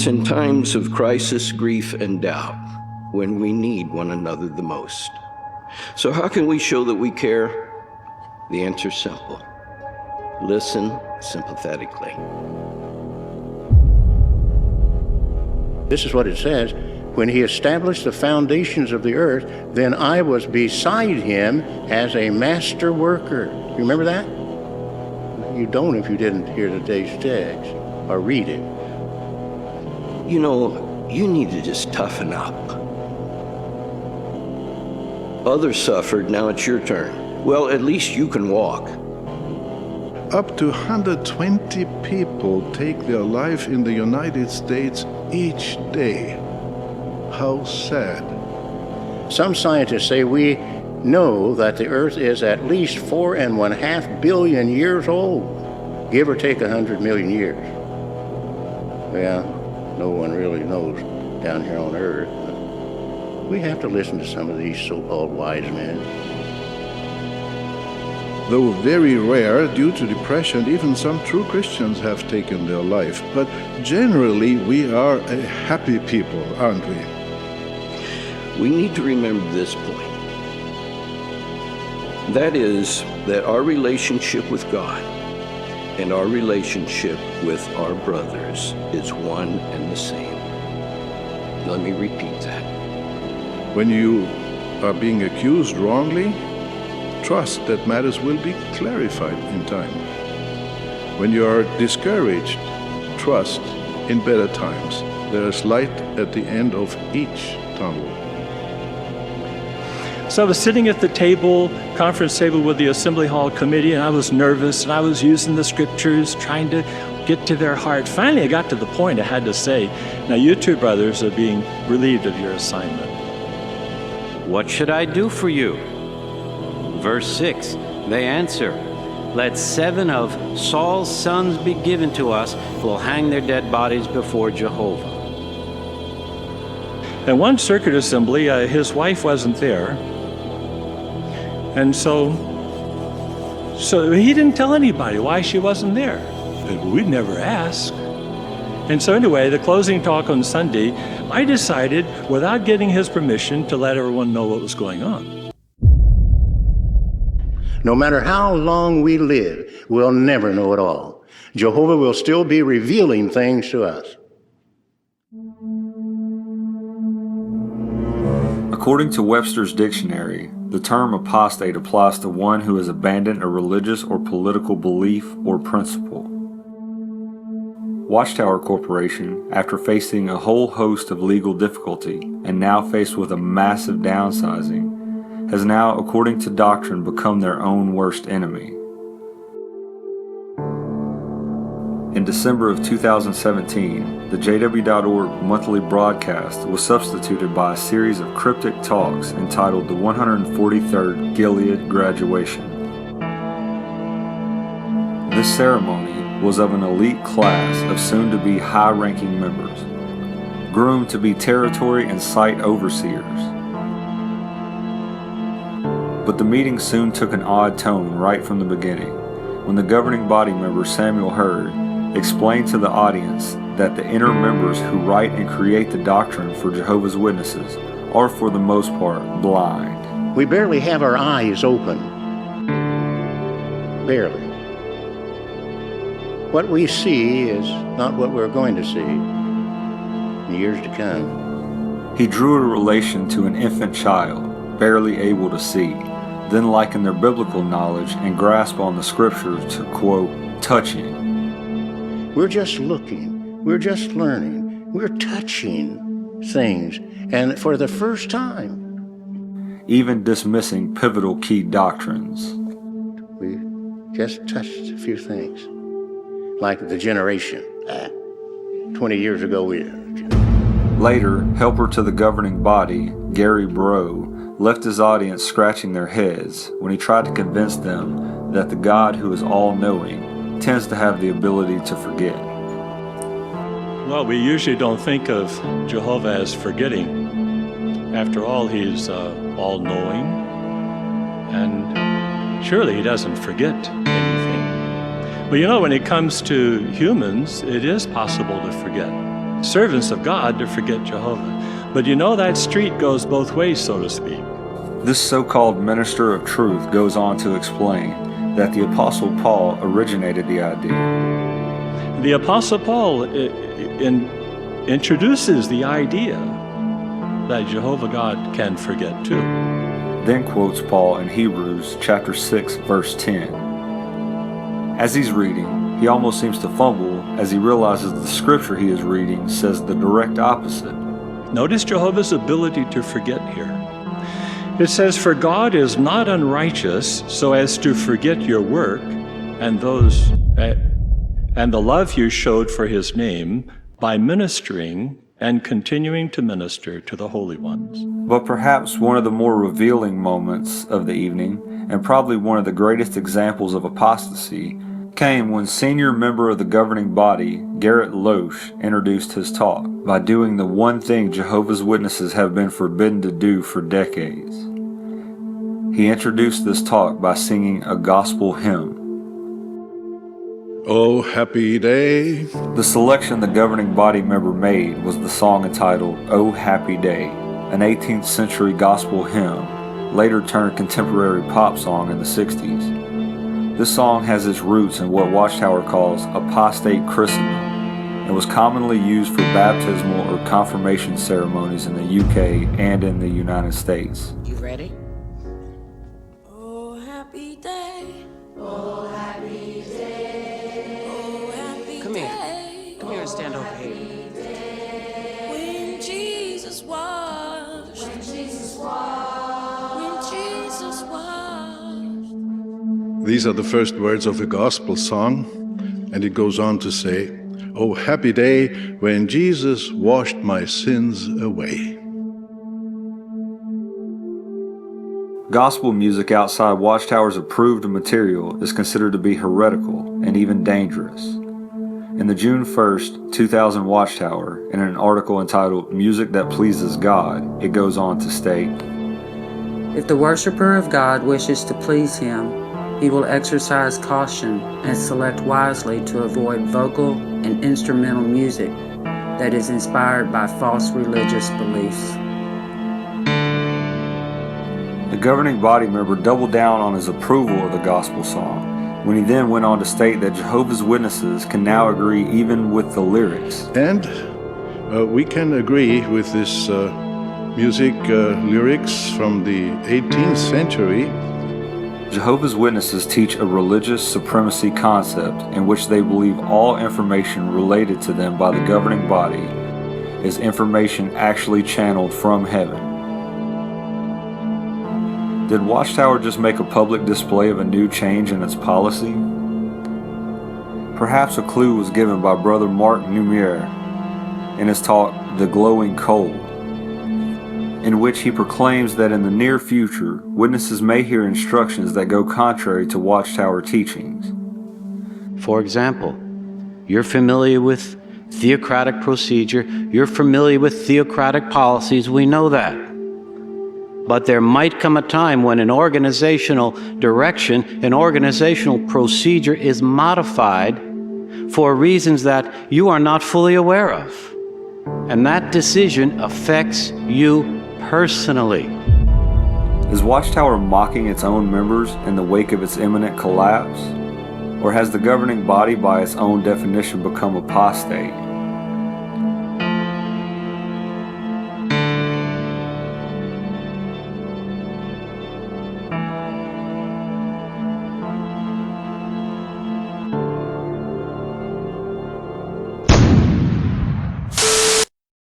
It's in times of crisis, grief, and doubt when we need one another the most. So how can we show that we care? The answer's simple. Listen sympathetically. This is what it says. When he established the foundations of the earth, then I was beside him as a master worker. You remember that? You don't if you didn't hear today's text or read it. You know, you need to just toughen up. Others suffered, now it's your turn. Well, at least you can walk. Up to 120 people take their life in the United States each day. How sad. Some scientists say we know that the earth is at least 4.5 billion years old, give or take 100 million years. Well, no one really knows down here on earth. We have to listen to some of these so-called wise men. Though very rare, due to depression, even some true Christians have taken their life. But generally, we are a happy people, aren't we? We need to remember this point. That is, that our relationship with God and our relationship with our brothers is one and the same. Let me repeat that. When you are being accused wrongly, trust that matters will be clarified in time. When you are discouraged, trust in better times. There is light at the end of each tunnel. So I was sitting at the conference table with the Assembly Hall committee, and I was nervous, and I was using the scriptures, trying to get to their heart. Finally, I got to the point I had to say, now you two brothers are being relieved of your assignment. What should I do for you? Verse 6, they answer, let 7 of Saul's sons be given to us who will hang their dead bodies before Jehovah. At one circuit assembly, his wife wasn't there. And so he didn't tell anybody why she wasn't there. We'd never asked. And so anyway, the closing talk on Sunday, I decided, without getting his permission, to let everyone know what was going on. No matter how long we live, we'll never know it all. Jehovah will still be revealing things to us. According to Webster's dictionary, the term apostate applies to one who has abandoned a religious or political belief or principle. Watchtower Corporation, after facing a whole host of legal difficulty and now faced with a massive downsizing, has now, according to doctrine, become their own worst enemy. In December of 2017, the JW.org monthly broadcast was substituted by a series of cryptic talks entitled the 143rd Gilead Graduation. This ceremony was of an elite class of soon-to-be high-ranking members, groomed to be territory and site overseers. But the meeting soon took an odd tone right from the beginning, when the governing body member Samuel Hurd explained to the audience that the inner members who write and create the doctrine for Jehovah's Witnesses are for the most part blind. We barely have our eyes open. Barely. What we see is not what we're going to see in years to come. He drew a relation to an infant child, barely able to see, then likened their biblical knowledge and grasp on the scriptures to, quote, touching. We're just looking, we're just learning, we're touching things, and for the first time. Even dismissing pivotal key doctrines. We just touched a few things, like the generation. 20 years ago we did. Later, helper to the governing body, Gary Breaux, left his audience scratching their heads when he tried to convince them that the God who is all-knowing tends to have the ability to forget. Well, we usually don't think of Jehovah as forgetting. After all, he's all-knowing, and surely he doesn't forget anything. But you know, when it comes to humans, it is possible to forget. servants of God to forget Jehovah. But you know that street goes both ways, so to speak. This so-called minister of truth goes on to explain that the Apostle Paul originated the idea. The Apostle Paul introduces the idea that Jehovah God can forget too. Then quotes Paul in Hebrews chapter 6, verse 10. As he's reading, he almost seems to fumble as he realizes the scripture he is reading says the direct opposite. Notice Jehovah's ability to forget here. It says, "For God is not unrighteous so as to forget your work and the love you showed for his name by ministering and continuing to minister to the holy ones." But perhaps one of the more revealing moments of the evening, and probably one of the greatest examples of apostasy, came when senior member of the governing body, Garrett Loesch, introduced his talk by doing the one thing Jehovah's Witnesses have been forbidden to do for decades. He introduced this talk by singing a gospel hymn. Oh, happy day. The selection the governing body member made was the song entitled "Oh Happy Day," an 18th century gospel hymn, later turned contemporary pop song in the 60s. This song has its roots in what Watchtower calls apostate Christendom, and was commonly used for baptismal or confirmation ceremonies in the UK and in the United States. You ready? Oh, happy day. Oh, happy day. Oh, happy Come here. day. Come here and stand over here. When Jesus washed. When Jesus washed. When Jesus washed. These are the first words of a gospel song, and it goes on to say, "Oh, happy day when Jesus washed my sins away." Gospel music outside Watchtower's approved material is considered to be heretical and even dangerous. In the June 1st, 2000 Watchtower, in an article entitled "Music That Pleases God," it goes on to state, "If the worshiper of God wishes to please him, he will exercise caution and select wisely to avoid vocal and instrumental music that is inspired by false religious beliefs." The governing body member doubled down on his approval of the gospel song, when he then went on to state that Jehovah's Witnesses can now agree even with the lyrics. And we can agree with this music lyrics from the 18th century. Jehovah's Witnesses teach a religious supremacy concept in which they believe all information related to them by the governing body is information actually channeled from heaven. Did Watchtower just make a public display of a new change in its policy? Perhaps a clue was given by Brother Mark Numier in his talk, "The Glowing Coal," in which he proclaims that in the near future, witnesses may hear instructions that go contrary to Watchtower teachings. For example, you're familiar with theocratic procedure, you're familiar with theocratic policies, we know that. But there might come a time when an organizational direction, an organizational procedure is modified for reasons that you are not fully aware of. And that decision affects you personally. Is Watchtower mocking its own members in the wake of its imminent collapse? Or has the governing body by its own definition become apostate?